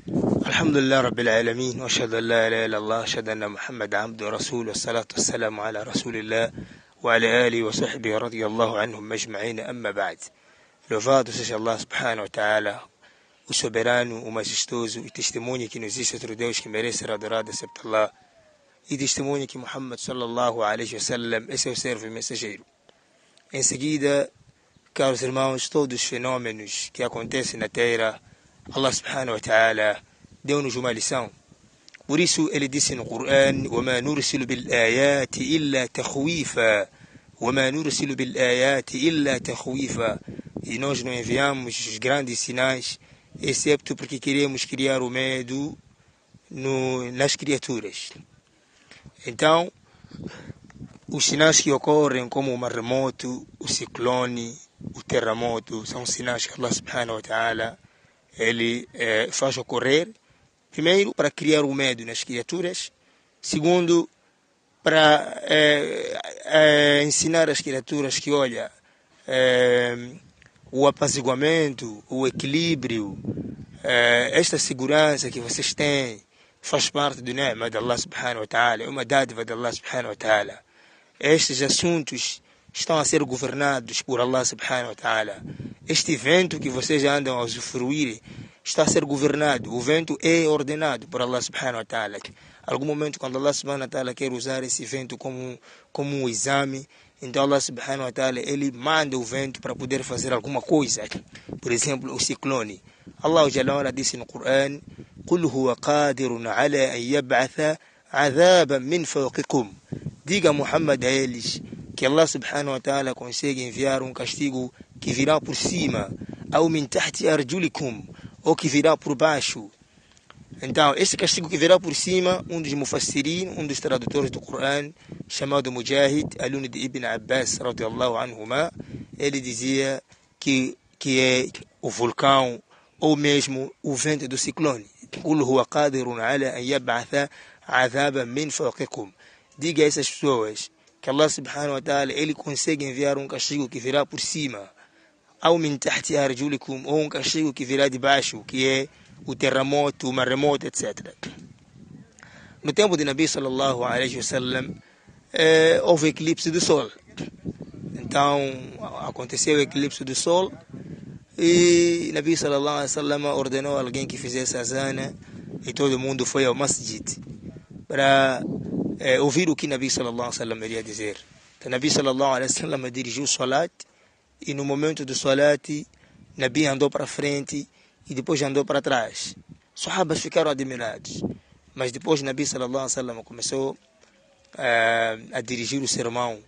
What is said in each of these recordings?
الحمد لله رب العالمين وأشهد أن لا إله إلا الله أشهد أن محمد عبده ورسوله والصلاة والسلام على رسول الله وعلى آله وصحبه رضي الله عنهم أجمعين أما بعد. Louvado seja Allah subhanahu wa ta'ala, o soberano, o majestoso, e testemunha que não existe outro Deus que merece ser adorado excepto Allah, e testemunha que Muhammad sallallahu alaihi wasallam é seu servo e mensageiro. Em seguida, caros irmãos, todos os fenômenos que acontecem na Terra, Allah subhanahu wa ta'ala deu-nos uma lição. Por isso ele disse no Coran: وَمَا نُرْسِلُ بِالْآيَاتِ إِلَّا تَخْوِيفًا وَمَا نُرْسِلُ بِالْآيَاتِ إِلَّا تَخْوِيفًا. E nós não enviamos os grandes sinais, excepto porque queremos criar o medo nas criaturas. Então, os sinais que ocorrem, como o maremoto, o ciclone, o terremoto, são sinais que Allah subhanahu wa ta'ala ele faz ocorrer, primeiro, para criar o medo nas criaturas, segundo, para ensinar as criaturas que, olha, o apaziguamento, o equilíbrio, esta segurança que vocês têm faz parte do ni'ma de Allah subhanahu wa ta'ala, é uma dádiva de Allah subhanahu wa ta'ala. Estes assuntos estão a ser governados por Allah subhanahu wa ta'ala. Este vento que vocês andam a usufruir está a ser governado. O vento é ordenado por Allah subhanahu wa ta'ala. Algum momento, quando Allah subhanahu wa ta'ala quer usar esse vento como um exame, então Allah subhanahu wa ta'ala ele manda o vento para poder fazer alguma coisa. Por exemplo, o ciclone. Allah Jalla wa'ala disse no Coran: قُلْ هُوَ قَادِرٌ عَلَىٰ أَنْ يَبْعَثَ عَذَابًا مِنْ فَوْقِكُمْ. Diga a Muhammad a eles que Allah subhanahu wa ta'ala consegue enviar um castigo que virá por cima, ou min tahti arjulikum, ou que virá por baixo. Então, esse castigo que virá por cima, um dos mufassirin, um dos tradutores do Coran, chamado Mujahid, aluno de Ibn Abbas, radiyallahu anhuma, ele dizia que é o vulcão, ou mesmo o vento do ciclone. قُلْ هُوَ قَادِرٌ عَلَىٰ أَنْ يَبْعَثَ عَذَابًا مِنْ فَوْقِكُمْ. Diga a essas pessoas que Allah subhanahu wa ta'ala ele consegue enviar um castigo que virá por cima, ou min tahti arjulikum, ou um castigo que virá de baixo, que é o terremoto, o maremoto, etc. No tempo de Nabi sallallahu alaihi wasallam houve eclipse do sol. Então aconteceu o eclipse do sol e Nabi sallallahu alaihi wasallam ordenou alguém que fizesse azana e todo mundo foi ao masjid para ouvir o que Nabi sallallahu alaihi wasallam iria dizer. Então Nabi sallallahu alaihi wasallam dirigiu o salat e no momento do salat Nabi andou para frente e depois andou para trás. Os sahabas ficaram admirados. Mas depois Nabi sallallahu alaihi wasallam começou a dirigir o sermão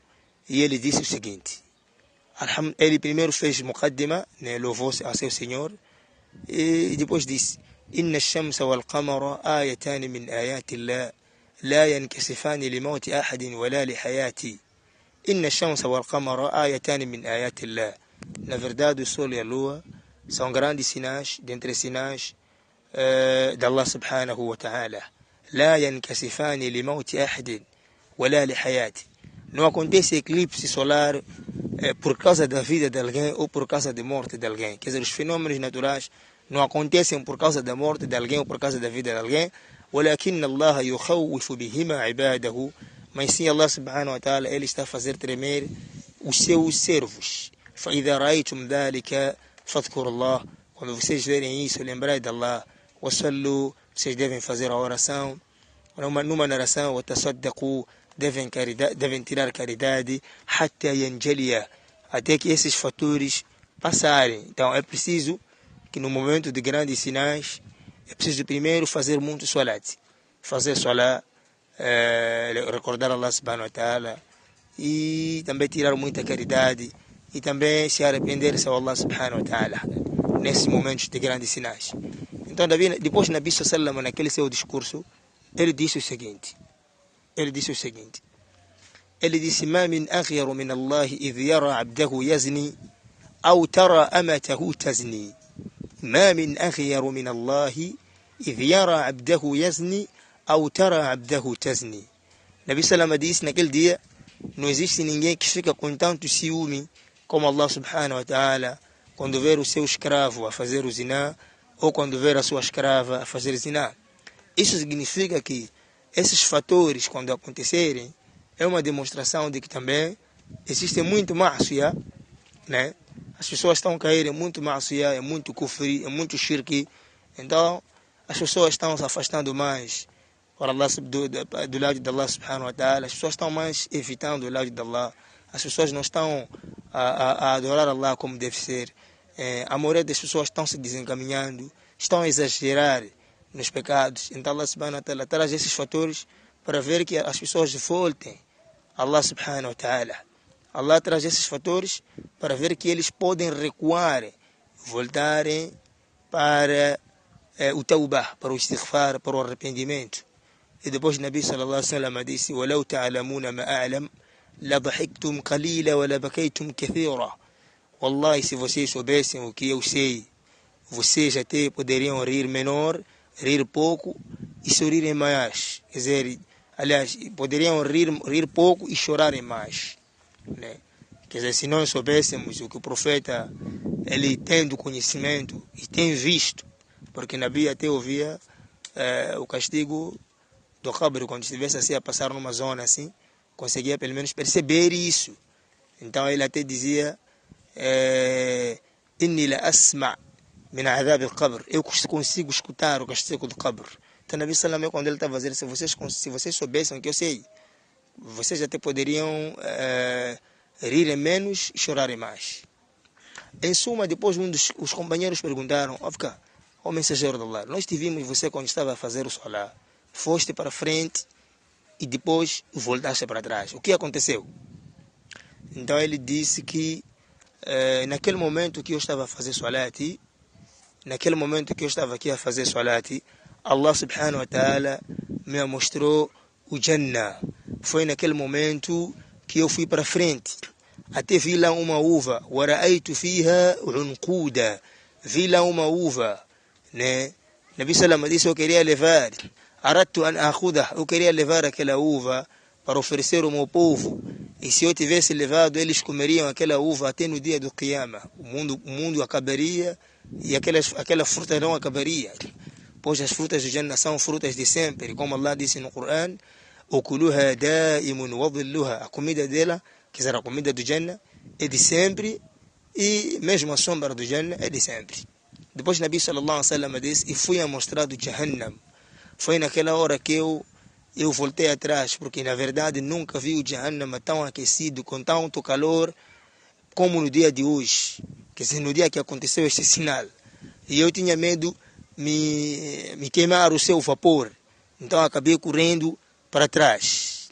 e ele disse o seguinte: ele primeiro fez muqaddima, né, louvou a seu Senhor, e depois disse: inna ash-shamsa wal-qamara ayatan min ayati Allah لا ينكسفان لموت أحد ولا لحياتي إن الشمس والقمر آيتان من آيات الله. Na verdade, o sol e a lua são grandes sinais dentre sinais de Allah subhanahu wa ta'ala. لا ينكسفان لموت أحد ولا لحياتي. Não acontece eclipse solar por causa da vida de alguém ou por causa da morte de alguém. Quer dizer, os fenômenos naturais não acontecem por causa da morte de alguém ou por causa da vida de alguém. ولكن الله يخوف بهما عباده. Mas sim, Allah subhanahu wa ta'ala ele está a fazer tremer os seus servos. فإذا رأيتم ذلك فاذكروا الله. Quando vocês verem isso, lembrai de Allah. وصلوا, vocês devem fazer a oração. Numa narração, وتصدقوا, devem tirar caridade. حتى ينجلي, até que esses fatores passarem. Então é preciso que no momento de grandes sinais é preciso primeiro fazer muito salat. Fazer salat, recordar Allah subhanahu wa ta'ala e também tirar muita caridade e também se arrepender-se ao Allah subhanahu wa ta'ala nesses momentos de grandes sinais. Então depois Nabi sallallahu alaihi wasallam naquele seu discurso ele disse o seguinte: ما من أغير من الله إذ يرى عبده يزني أو ترى أمته تزني. ما من أغير من الله إذ يرى عبده يزني أو ترى عبده تزني. Nabi sallallahu disse naquele dia: não existe ninguém que fica com tanto ciúme como Allah subhanahu wa ta'ala quando ver o seu escravo a fazer o zina ou quando ver a sua escrava a fazer zina. Isso significa que esses fatores, quando acontecerem, é uma demonstração de que também existe muito ma'asiyah, né? As pessoas estão a cair em muito ma'asiyah, é muito kufri, é muito shirki. Então, as pessoas estão se afastando mais para Allah, do lado de Allah subhanahu wa ta'ala. As pessoas estão mais evitando o lado de Allah. As pessoas não estão a adorar Allah como deve ser. A maioria das pessoas estão se desencaminhando, estão a exagerar nos pecados. Então Allah subhanahu wa ta'ala traz esses fatores para ver que as pessoas voltem a Allah subhanahu wa ta'ala. Allah traz esses fatores para ver que eles podem recuar, voltarem para o tawbah, para o istighfar, para o arrependimento. E depois o Nabi sallallahu alaihi wa sallam disse: وَلَوْ تَعْلَمُونَ مَا أَعْلَمْ لَضَحِكْتُمْ قَلِيلًا وَلَبَكَيْتُمْ كَثِيرًا. Wallahi, se vocês soubessem o que eu sei, vocês até poderiam rir menor, rir pouco e sorrirem mais. Quer dizer, aliás, poderiam rir pouco e chorarem mais, né? Quer dizer, se nós soubéssemos o que o profeta ele tem do conhecimento e tem visto, porque Nabi até ouvia o castigo do Qabr, quando estivesse assim a passar numa zona assim, conseguia pelo menos perceber isso. Então ele até dizia: Inni la asma' min adhab al-qabr. Eu consigo escutar o castigo do Qabr. Então Nabi sallallahu, quando ele estava a dizer: se vocês soubessem o que eu sei, vocês até poderiam rirem menos e chorarem mais. Em suma, depois os companheiros perguntaram: ó mensageiro de Allah, nós te vimos você quando estava a fazer o salah, foste para frente e depois voltaste para trás. O que aconteceu? Então ele disse que naquele momento que eu estava a fazer salati, naquele momento que eu estava aqui a fazer salati, Allah subhanahu wa ta'ala me mostrou o Jannah. Foi naquele momento que eu fui para frente. Até vi lá uma uva. وَرَأَيْتُ فِيهَا عُنْقُودًا. Vi lá uma uva, né? Nabi sallallahu disse: eu queria levar. أَرَدْتُ أَنْ أَخُذَهُ. Eu queria levar aquela uva para oferecer ao meu povo. E se eu tivesse levado, eles comeriam aquela uva até no dia do Qiyamah. O mundo acabaria e aquela fruta não acabaria. Pois as frutas do Jannah são frutas de sempre. Como Allah disse no Coran: ukuluha daimun wa dhilluha. A comida dela, quer dizer, a comida do Jannah é de sempre e mesmo a sombra do Jannah é de sempre. Depois Nabi sallallahu alaihi wa sallam disse: e fui a mostrar do Jahannam. Foi naquela hora que eu voltei atrás, porque na verdade nunca vi o Jahannam tão aquecido, com tanto calor, como no dia de hoje. Quer dizer, no dia que aconteceu este sinal. E eu tinha medo me queimar o seu vapor. Então acabei correndo para trás.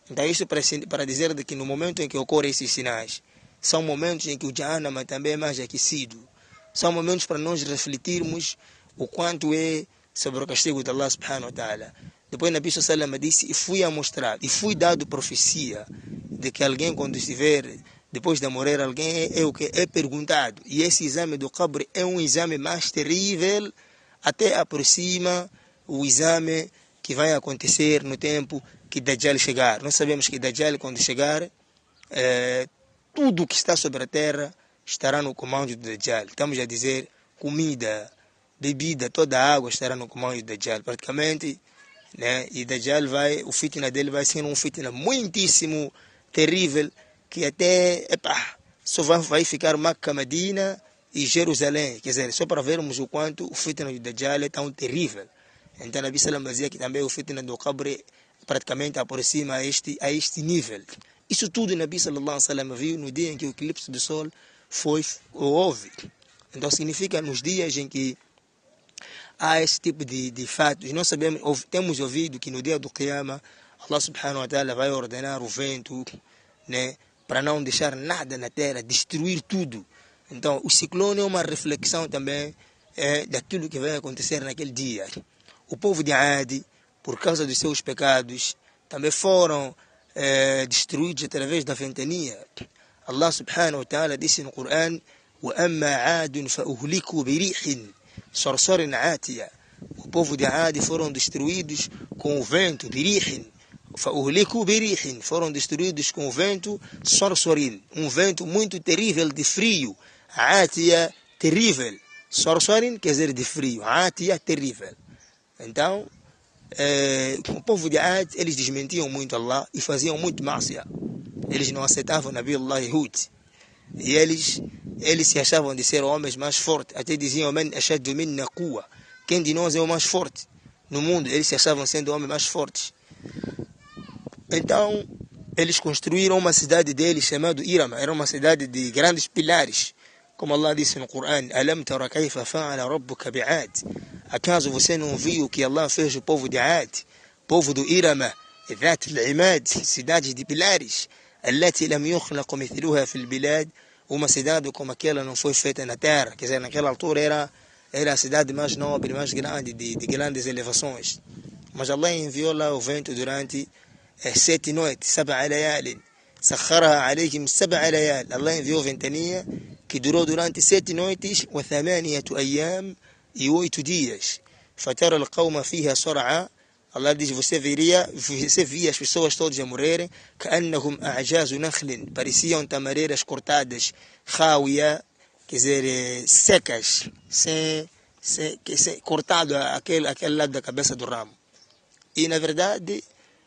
Então isso para dizer que no momento em que ocorrem esses sinais, são momentos em que o Jahannam também é mais aquecido. São momentos para nós refletirmos o quanto é sobre o castigo de Allah subhanahu wa ta'ala. Depois Nabi sallallahu alaihi wasallam disse: e fui a mostrar, e fui dado profecia de que alguém, quando estiver depois de morrer, alguém é o que é perguntado. E esse exame do Qabr é um exame mais terrível, até aproxima o exame que vai acontecer no tempo que Dajjal chegar. Nós sabemos que Dajjal, quando chegar, tudo que está sobre a terra estará no comando do Dajjal. Estamos a dizer, comida, bebida, toda a água estará no comando do Dajjal, praticamente, né? E Dajjal o fitna dele vai ser um fitna muitíssimo terrível, que até só vai ficar Makkah, Medina e Jerusalém. Quer dizer, só para vermos o quanto o fitna do Dajjal é tão terrível. Então Nabi sallam dizia que também o fitna do Qabr praticamente aproxima a este nível. Isso tudo Nabi sallallahu alaihi wasallam viu no dia em que o eclipse do sol houve. Então significa nos dias em que há esse tipo de fatos. Nós sabemos, temos ouvido que no dia do Qiyamah Allah subhanahu wa ta'ala vai ordenar o vento, né, para não deixar nada na terra, destruir tudo. Então o ciclone é uma reflexão também daquilo que vai acontecer naquele dia. O povo de Ad, por causa dos seus pecados, também foram destruídos através da ventania. Allah subhanahu wa ta'ala disse no Coran: وَأَمَّا عَادٌ فَأُهْلِكُوا بِرِيحٍ صَرْصَرٍ عَاتِيَةٍ. O povo de Ad foram destruídos com o vento, birihin. فَأُهْلِكُوا بِرِيحٍ. Foram destruídos com o vento, صَرْصَرٍ. Um vento muito terrível de frio. عَاتِيَةٍ, terrível. Sorsorin quer dizer de frio. Atia, terrível. Então, o povo de Ad, eles desmentiam muito Allah e faziam muito mácia. Eles não aceitavam Nabi Allah e Hud. E eles se achavam de ser homens mais fortes. Até diziam, man ashaddu minna quwwa. Quem de nós é o mais forte no mundo? Eles se achavam sendo homens mais fortes. Então, eles construíram uma cidade deles chamada Irama. Era uma cidade de grandes pilares. Como Allah disse no Corão, Alam tara kayfa fa'ala rabbuka bi'ad. Acaso você não viu o que Allah fez o povo de Ad? Povo do Irama, Dhat al-Imad, cidades de pilares. التي لم يخلق مثلها في البلاد. Uma cidade como aquela não foi feita na terra. Quer dizer, naquela altura era a cidade mais nobre, mais grande, de grandes elevações. Mas Allah enviou lá o vento durante 7 noites, 7 layalin. سخرها عليهم 7 ليال. Allah enviou ventania que durou durante 7 noites و8 أيام e 8 dias. فترى القوم فيها صرعى. Allah diz, você via as pessoas todas a morrerem, كأنهم أعجاز نخل, pareciam tamareiras cortadas, خاوية, quer dizer, secas, cortado aquele lado da cabeça do ramo. E na verdade,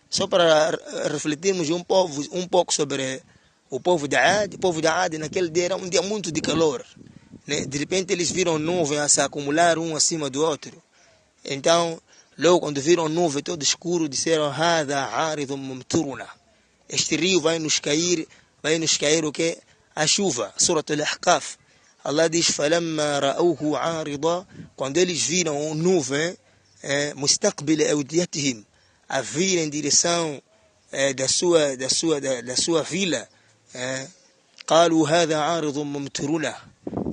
só para refletirmos um pouco sobre o povo de Ad, naquele dia era um dia muito de calor, né? De repente eles viram nuvens a se acumular um acima do outro. Então, logo quando viram nuvem todo escuro, disseram, Hada aridun mumturuna. Este rio vai nos cair o que? A chuva. Surat al-Ahqaf. Allah diz, Falamma ra'uhu arida. Quando eles viram nuvem, mustaqbil awdiyatihim, a vir em direção da sua vila, قالوا هذا عارض ممطرنا.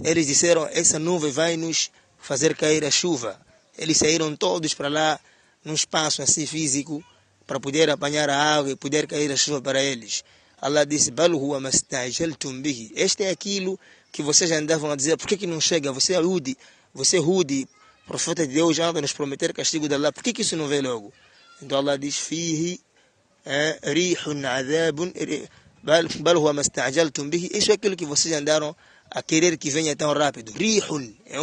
Eles disseram, essa nuvem vai nos fazer cair a chuva. Eles saíram todos para lá, num espaço assim físico, para poder apanhar a água e poder cair a chuva para eles. Allah disse, بَلْ هُوَ مَا اسْتَعْجَلْتُمْ بِهِ. Este é aquilo que vocês andavam a dizer, por que não chega? Você é Hud, profeta de Deus, anda a nos prometer castigo de Allah, por que isso não vem logo? Então Allah diz, فِيهِ رِيحٌ عَذَابٌ بَلْ هُوَ مَا اسْتَعْجَلْتُمْ بِهِ. Isso é aquilo que vocês andaram a querer que venha tão rápido. Rihun é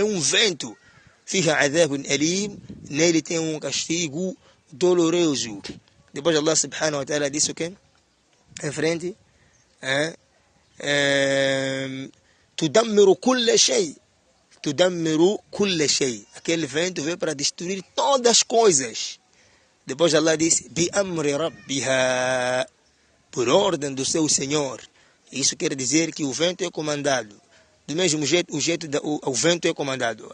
um vento. Fiha adhabun alim, nele tem um castigo doloroso. Depois Allah subhanahu wa ta'ala disse o quê? Em frente, tudammiru kulla shay. Tudammiru kulla shay. Aquele vento veio para destruir todas as coisas. Depois Allah disse, bi amri rabbiha, por ordem do seu Senhor. Isso quer dizer que o vento é comandado. Do mesmo jeito, o vento é comandado.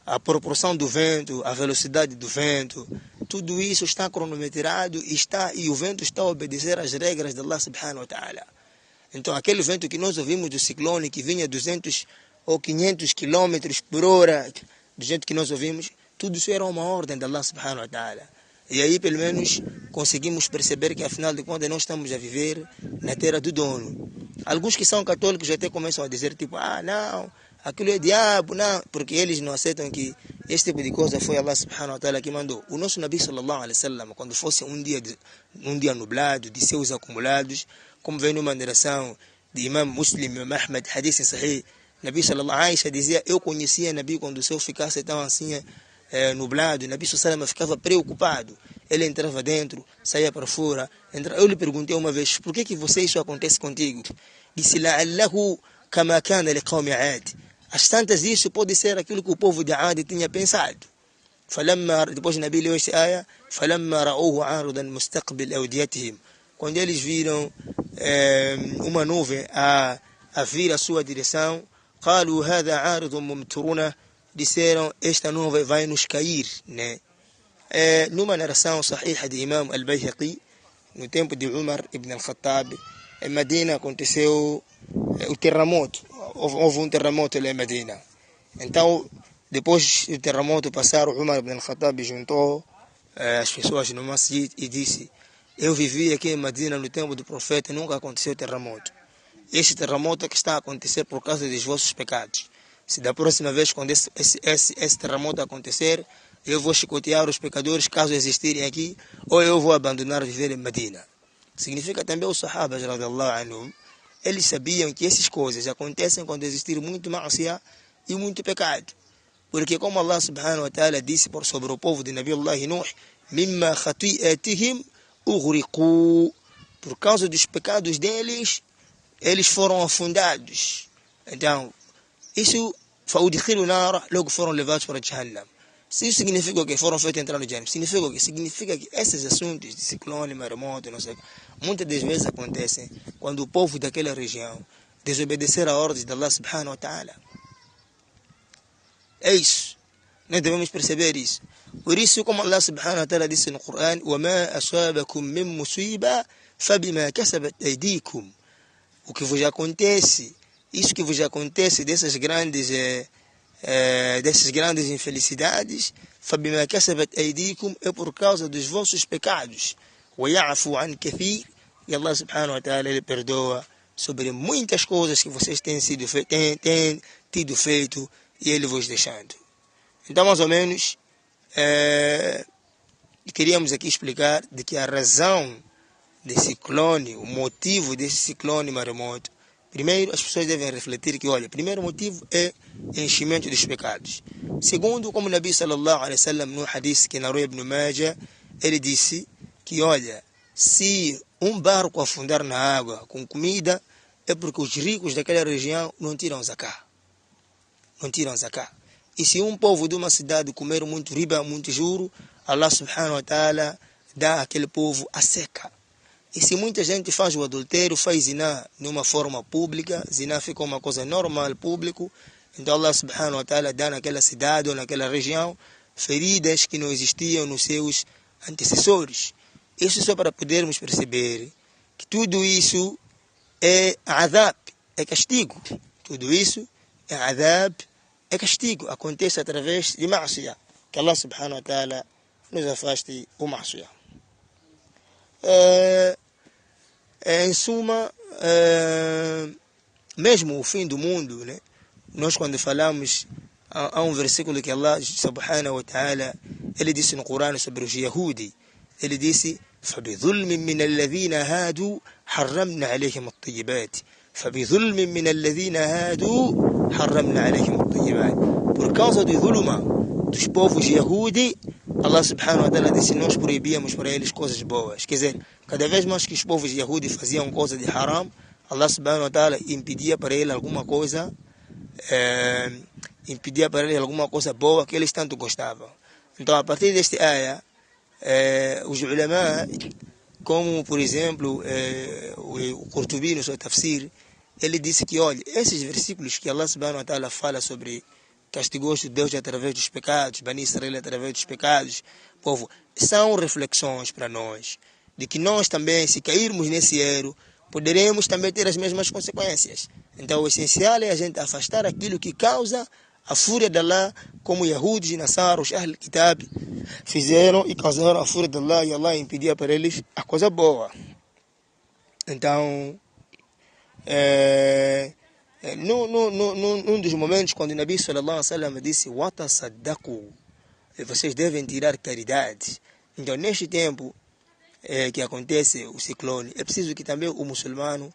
A proporção do vento, a velocidade do vento, tudo isso está cronometrado e o vento está a obedecer às regras de Allah subhanahu wa ta'ala. Então, aquele vento que nós ouvimos do ciclone, que vinha 200 ou 500 km por hora, do jeito que nós ouvimos, tudo isso era uma ordem de Allah subhanahu wa ta'ala. E aí, pelo menos, conseguimos perceber que, afinal de contas, nós estamos a viver na terra do dono. Alguns que são católicos até começam a dizer, tipo, não, aquilo é diabo, não, porque eles não aceitam que este tipo de coisa foi Allah subhanahu wa ta'ala que mandou. O nosso Nabi sallallahu alaihi wasallam, quando fosse um dia nublado, de céus acumulados, como vem numa narração de Imam Muslim, Imam Ahmad, hadith em Sahih, Nabi sallallahu alaihi wasallam dizia, eu conhecia Nabi quando o céu ficasse tão assim, nublado, Nabi sallallahu alaihi wasallam ficava preocupado. Ele entrava dentro, saía para fora. Eu lhe perguntei uma vez, por que isso acontece contigo? Disse, la'allahu kama kana liqawmi 'ad. As tantas isso pode ser aquilo que o povo de Ad tinha pensado. Depois Nabi leu esta aya, فَلَمَّا رَأُوهُ عَارِضًا مُسْتَقْبِلَ أَوْدِيَتِهِمْ. Quando eles viram uma nuvem a vir à sua direção, قَالُوا هَذَا عَارِضٌ مُمْطِرُنَا. Disseram, esta nuvem vai nos cair, né? Numa narração sahiha de Imam al-Bayhaqi, no tempo de Umar ibn al-Khattab, em Medina aconteceu o terremoto. Houve um terremoto em Medina. Então, depois do terremoto passaram, Umar ibn al-Khattab juntou as pessoas no masjid e disse, eu vivi aqui em Medina no tempo do profeta e nunca aconteceu terremoto. Este terremoto é que está a acontecer por causa dos vossos pecados. Se da próxima vez, quando esse terremoto acontecer, eu vou chicotear os pecadores, caso existirem aqui, ou eu vou abandonar viver em Medina. Significa também os sahabas, radiyallahu anhum, eles sabiam que essas coisas acontecem quando existir muito ma'asiyah e muito pecado. Porque como Allah subhanahu wa ta'ala disse sobre o povo de Nabi Allah Nuh, mimma khati'atihim ughriqu, por causa dos pecados deles, eles foram afundados. Então, isso, faudkhilu nara, logo foram levados para Jahannam. Se isso significa que foram feitos entrar no Jahannam, significa que esses assuntos de ciclone, maremoto, não sei, muitas das vezes acontecem quando o povo daquela região desobedecer a ordem de Allah subhanahu wa ta'ala. É isso. Nós devemos perceber isso. Por isso, como Allah subhanahu wa ta'ala disse no Coran, وَمَا أَصَابَكُم مِّن مُّصِيبَةٍ فَبِمَا كَسَبَتْ أَيْدِيكُم. O que vos acontece, isso que vos acontece dessas grandes infelicidades, فَبِمَا كَسَبَتْ أَيْدِيكُم, é por causa dos vossos pecados. وَيَعْفُ عَنْ كَثِيرٍ, e Allah subhanahu wa ta'ala ele perdoa sobre muitas coisas que vocês têm tido feito e ele vos deixando. Então, mais ou menos, queríamos aqui explicar de que a razão desse ciclone, o motivo desse ciclone maremoto, primeiro as pessoas devem refletir que, olha, o primeiro motivo é enchimento dos pecados. Segundo, como o Nabi sallallahu alaihi wasallam no hadith que narrou Ibn Majah, ele disse que, olha, se um barco afundar na água com comida, é porque os ricos daquela região não tiram zakat. E se um povo de uma cidade comer muito riba, muito juro, Allah subhanahu wa ta'ala dá àquele povo a seca. E se muita gente faz o adultério, faz zina numa forma pública, zina fica uma coisa normal, público, então Allah subhanahu wa ta'ala dá naquela cidade ou naquela região feridas que não existiam nos seus antecessores. Isso só para podermos perceber que tudo isso é adab, é castigo. Tudo isso é adab, é castigo. Acontece através de ma'siyah. Que Allah subhanahu wa ta'ala nos afaste o ma'siyah. Em suma, mesmo o fim do mundo, né? Nós quando falamos, há um versículo que Allah subhanahu wa ta'ala, ele disse no Corão sobre os Yahudi, ele disse, فَبِظُلْمٍ مِّنَ الَّذِينَ هَادُوا حَرَّمْنَا عَلَيْهِمُ الطَّيِّبَاتِ فَبِظُلْمٍ مِّنَ الَّذِينَ هَادُوا حَرَّمْنَا عَلَيْهِمُ الطَّيِّبَاتِ. Por causa do zulma dos povos Yahudi, Allah subhanahu wa ta'ala disse, nós proibíamos para eles coisas boas. Quer dizer, cada vez mais que os povos Yahudi faziam coisa de haram, Allah subhanahu wa ta'ala impedia para eles alguma coisa boa que eles tanto gostavam. Então, a partir deste ayah, os ulama, como por exemplo o Qurtubi no seu tafsir, ele disse que, olha, esses versículos que Allah subhanahu wa ta'ala fala sobre castigou os judeus através dos pecados, Bani Israel através dos pecados, povo, são reflexões para nós, de que nós também, se cairmos nesse erro, poderemos também ter as mesmas consequências. Então o essencial é a gente afastar aquilo que causa a fúria de Allah, como Yahudi e Nasara, os Ahl Kitab, fizeram e causaram a fúria de Allah, e Allah impedia para eles a coisa boa. Então, num dos momentos quando o Nabi sallallahu alaihi wasallam disse watasaddaqu, vocês devem tirar caridade. Então, neste tempo que acontece o ciclone, é preciso que também o muçulmano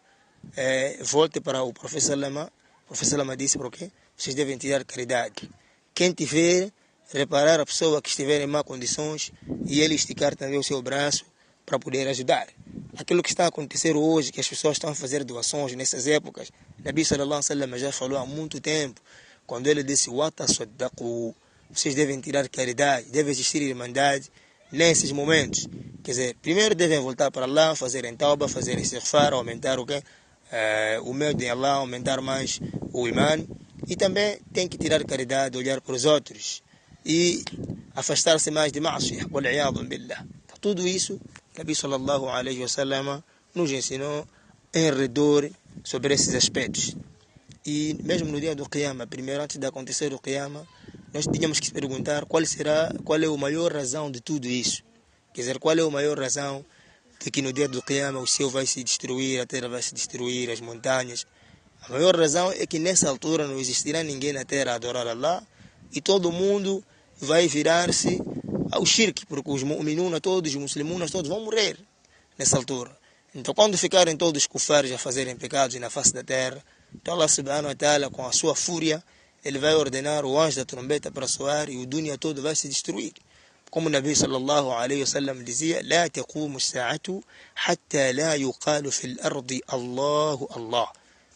volte para o Profeta Salama. O Profeta Salama disse por quê? Vocês devem tirar caridade. Quem tiver, reparar a pessoa que estiver em má condições e ele esticar também o seu braço para poder ajudar. Aquilo que está a acontecer hoje, que as pessoas estão a fazer doações nessas épocas, Nabi sallallahu alaihi wasallam já falou há muito tempo, quando ele disse watasaddaqu, vocês devem tirar caridade, deve existir irmandade nesses momentos. Quer dizer, primeiro devem voltar para Allah, fazerem tauba, fazerem istighfar, aumentar o medo em Allah, aumentar mais o iman, e também tem que tirar caridade, olhar para os outros e afastar-se mais de ma'siyah, wal-'iyadu billah. Tudo isso, Nabi sallallahu alaihi wasallam nos ensinou em redor sobre esses aspectos. E mesmo no dia do Qiyamah, primeiro antes de acontecer o Qiyamah, nós tínhamos que perguntar qual é a maior razão de tudo isso. Quer dizer, qual é a maior razão de que no dia do Qiyamah o céu vai se destruir, a terra vai se destruir, as montanhas. A maior razão é que nessa altura não existirá ninguém na terra a adorar Allah e todo mundo vai virar-se ao shirk, porque os mu'minuna, todos os muçulmanos, todos vão morrer nessa altura. Então, quando ficarem todos kufares a fazerem pecados na face da terra, então Allah subhanahu wa ta'ala, com a sua fúria, ele vai ordenar o anjo da trombeta para soar e o dunya todo vai se destruir. Como o Nabi sallallahu alaihi wasallam dizia: لا تقوم الساعة حتى لا يقال في الأرض الله الله.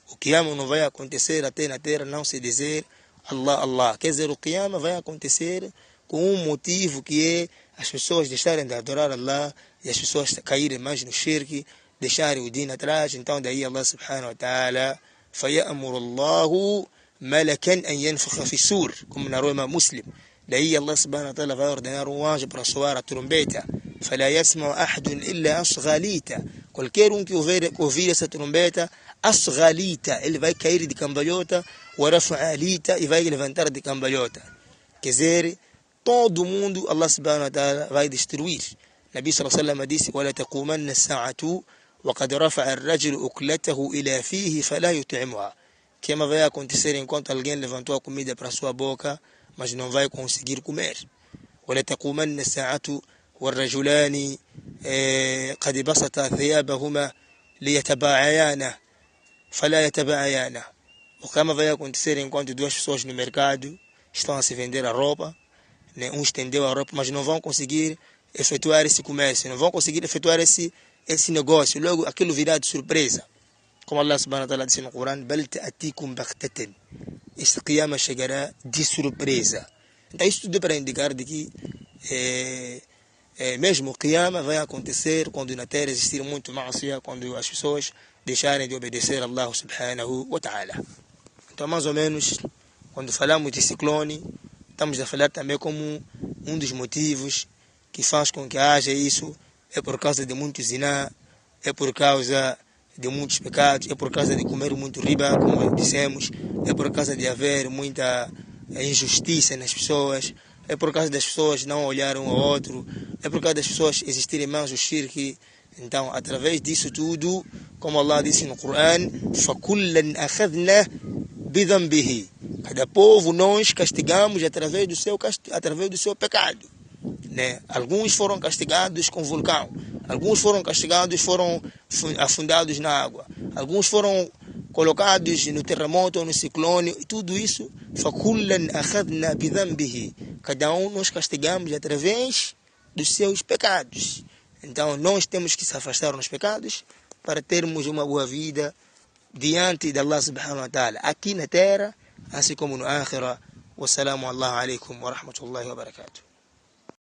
O Qiyama não vai acontecer até na terra não se dizer Allah, Allah. Quer dizer, o Qiyama vai acontecer com um motivo que é as pessoas deixarem de adorar Allah e as pessoas caírem mais no shirk, deixarem o din atrás. Então daí Allah subhanahu wa ta'ala فيأمر الله ملكا أن ينفخ في السور, como na Roma Muslim. Daí Allah subhanahu wa ta'ala vai ordenar um anjo para soar a trombeta. فلا يسمع أحد إلا أصغى ليتا. Qualquer um que ouvir essa trombeta, أصغى ليتا, ele vai cair de cambalhota, ورفع ليتا, e vai levantar de cambalhota. Quer dizer, todo mundo Allah subhanahu wa ta'ala vai destruir. Nabi sallallahu alaihi wasallam disse: ولا تقومن الساعة وقد رفع الرجل أكلته إلى فيه فلا يطعمها. Que vai acontecer enquanto alguém levantou a comida para sua boca, mas não vai conseguir comer. ولا تقومن الساعة والرجلان قد بسطا ثيابهما ليتباعيانه فلا يتباعيانه. O que vai acontecer enquanto duas pessoas no mercado estão a se vender a roupa, né? Um estendeu a roupa, mas não vão conseguir efetuar esse comércio, não vão conseguir efetuar esse negócio. Logo aquilo virá de surpresa. Como Allah subhanahu wa ta'ala disse no Corão: بل تأتيكم بغتة. Este Qiyama chegará de surpresa. Então isso tudo é para indicar de que mesmo o Qiyama vai acontecer quando na terra existir muito ma'asiyah, quando as pessoas deixarem de obedecer a Allah subhanahu wa ta'ala. Então mais ou menos, quando falamos de ciclone, estamos a falar também como um dos motivos que faz com que haja isso, é por causa de muito zina, é por causa de muitos pecados, é por causa de comer muito riba, como dissemos, é por causa de haver muita injustiça nas pessoas, é por causa das pessoas não olharem um ao outro, é por causa das pessoas existirem mais o shirk. Então, através disso tudo, como Allah disse no Corão: فَكُلًّا أَخَذْنَا بِذَنْبِهِ. Cada povo nós castigamos através do seu pecado, né? Alguns foram castigados com vulcão, alguns foram castigados, foram afundados na água, alguns foram colocados no terremoto ou no ciclone, e tudo isso, فَكُلًّا أَخَذْنَا بِذَنْبِهِ. Cada um nós castigamos através dos seus pecados. Então nós temos que se afastar dos pecados para termos uma boa vida diante de Allah subhanahu wa ta'ala, aqui na terra, assim como no akhirah. Wassalamu alaikum wa rahmatullahi wa barakatuh.